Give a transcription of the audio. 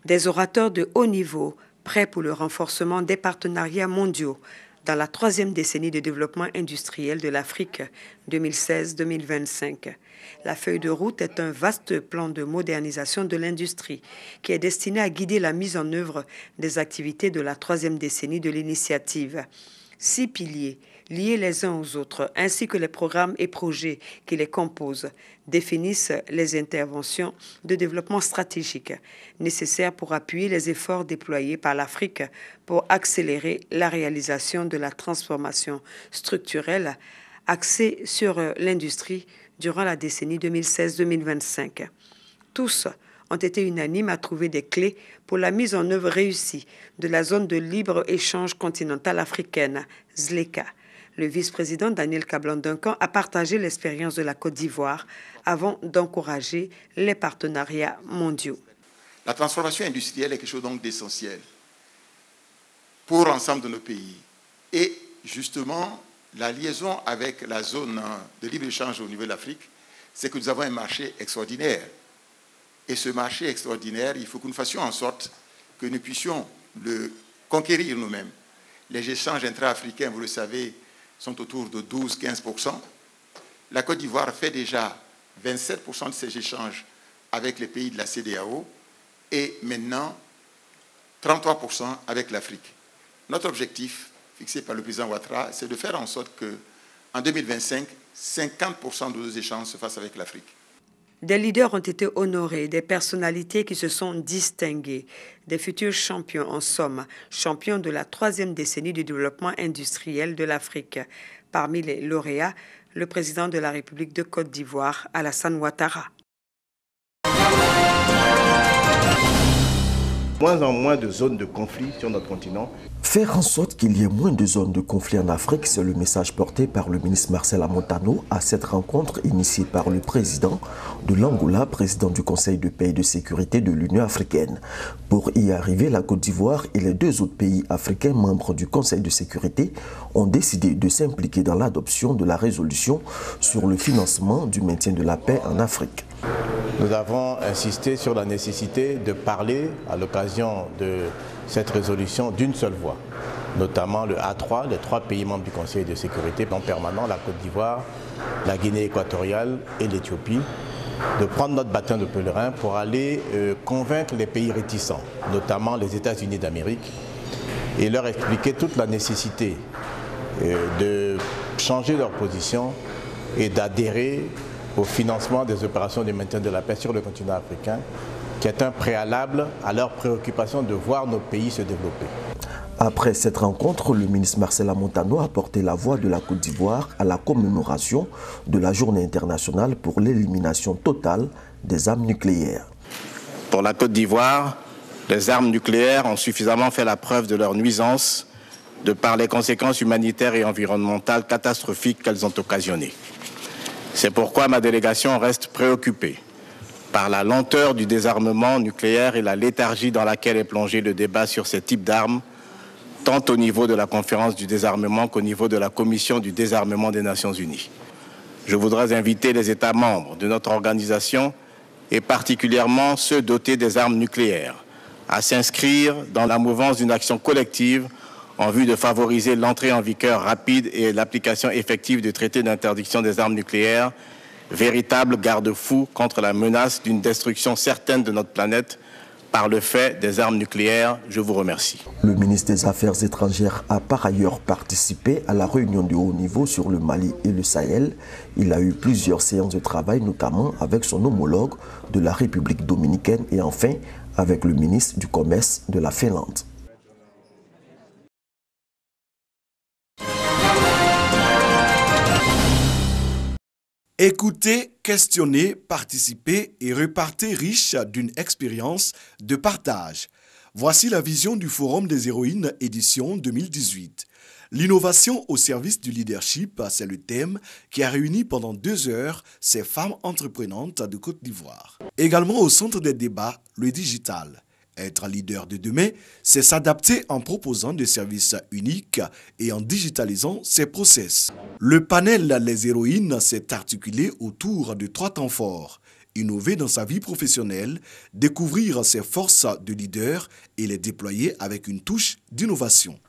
Des orateurs de haut niveau, prêts pour le renforcement des partenariats mondiaux dans la troisième décennie de développement industriel de l'Afrique 2016-2025. La feuille de route est un vaste plan de modernisation de l'industrie qui est destiné à guider la mise en œuvre des activités de la troisième décennie de l'initiative. 6 piliers liés les uns aux autres, ainsi que les programmes et projets qui les composent, définissent les interventions de développement stratégique nécessaires pour appuyer les efforts déployés par l'Afrique pour accélérer la réalisation de la transformation structurelle axée sur l'industrie durant la décennie 2016-2025. Tous ont été unanimes à trouver des clés pour la mise en œuvre réussie de la zone de libre-échange continentale africaine, ZLECA. Le vice-président Daniel Kablan-Duncan a partagé l'expérience de la Côte d'Ivoire avant d'encourager les partenariats mondiaux. La transformation industrielle est quelque chose donc d'essentiel pour l'ensemble de nos pays. Et justement, la liaison avec la zone de libre-échange au niveau de l'Afrique, c'est que nous avons un marché extraordinaire. Et ce marché extraordinaire, il faut que nous fassions en sorte que nous puissions le conquérir nous-mêmes. Les échanges intra-africains, vous le savez, sont autour de 12-15%. La Côte d'Ivoire fait déjà 27% de ces échanges avec les pays de la CEDEAO et maintenant 33% avec l'Afrique. Notre objectif, fixé par le président Ouattara, c'est de faire en sorte qu'en 2025, 50% de nos échanges se fassent avec l'Afrique. Des leaders ont été honorés, des personnalités qui se sont distinguées, des futurs champions, en somme, champions de la troisième décennie du développement industriel de l'Afrique. Parmi les lauréats, le président de la République de Côte d'Ivoire, Alassane Ouattara. Moins en moins de zones de conflit sur notre continent. Faire en sorte qu'il y ait moins de zones de conflit en Afrique, c'est le message porté par le ministre Marcel Amontano à cette rencontre initiée par le président de l'Angola, président du Conseil de paix et de sécurité de l'Union africaine. Pour y arriver, la Côte d'Ivoire et les 2 autres pays africains membres du Conseil de sécurité ont décidé de s'impliquer dans l'adoption de la résolution sur le financement du maintien de la paix en Afrique. Nous avons insisté sur la nécessité de parler à l'occasion de cette résolution d'une seule voix, notamment le A3, les 3 pays membres du Conseil de sécurité non permanent, la Côte d'Ivoire, la Guinée équatoriale et l'Éthiopie, de prendre notre bâton de pèlerin pour aller convaincre les pays réticents, notamment les États-Unis d'Amérique, et leur expliquer toute la nécessité de changer leur position et d'adhérer au financement des opérations de maintien de la paix sur le continent africain, qui est un préalable à leur préoccupation de voir nos pays se développer. Après cette rencontre, le ministre Marcel Amontano a porté la voix de la Côte d'Ivoire à la commémoration de la Journée internationale pour l'élimination totale des armes nucléaires. Pour la Côte d'Ivoire, les armes nucléaires ont suffisamment fait la preuve de leur nuisance de par les conséquences humanitaires et environnementales catastrophiques qu'elles ont occasionnées. C'est pourquoi ma délégation reste préoccupée par la lenteur du désarmement nucléaire et la léthargie dans laquelle est plongé le débat sur ces types d'armes, tant au niveau de la conférence du désarmement qu'au niveau de la commission du désarmement des Nations Unies. Je voudrais inviter les États membres de notre organisation, et particulièrement ceux dotés des armes nucléaires, à s'inscrire dans la mouvance d'une action collective en vue de favoriser l'entrée en vigueur rapide et l'application effective du traité d'interdiction des armes nucléaires, véritable garde-fou contre la menace d'une destruction certaine de notre planète par le fait des armes nucléaires. Je vous remercie. Le ministre des Affaires étrangères a par ailleurs participé à la réunion de haut niveau sur le Mali et le Sahel. Il a eu plusieurs séances de travail, notamment avec son homologue de la République dominicaine et enfin avec le ministre du Commerce de la Finlande. Écoutez, questionnez, participez et repartez riche d'une expérience de partage. Voici la vision du Forum des héroïnes édition 2018. L'innovation au service du leadership, c'est le thème qui a réuni pendant 2 heures ces femmes entreprenantes de Côte d'Ivoire. Également au centre des débats, le digital. Être leader de demain, c'est s'adapter en proposant des services uniques et en digitalisant ses process. Le panel Les héroïnes s'est articulé autour de 3 temps forts. innover dans sa vie professionnelle, découvrir ses forces de leader et les déployer avec une touche d'innovation.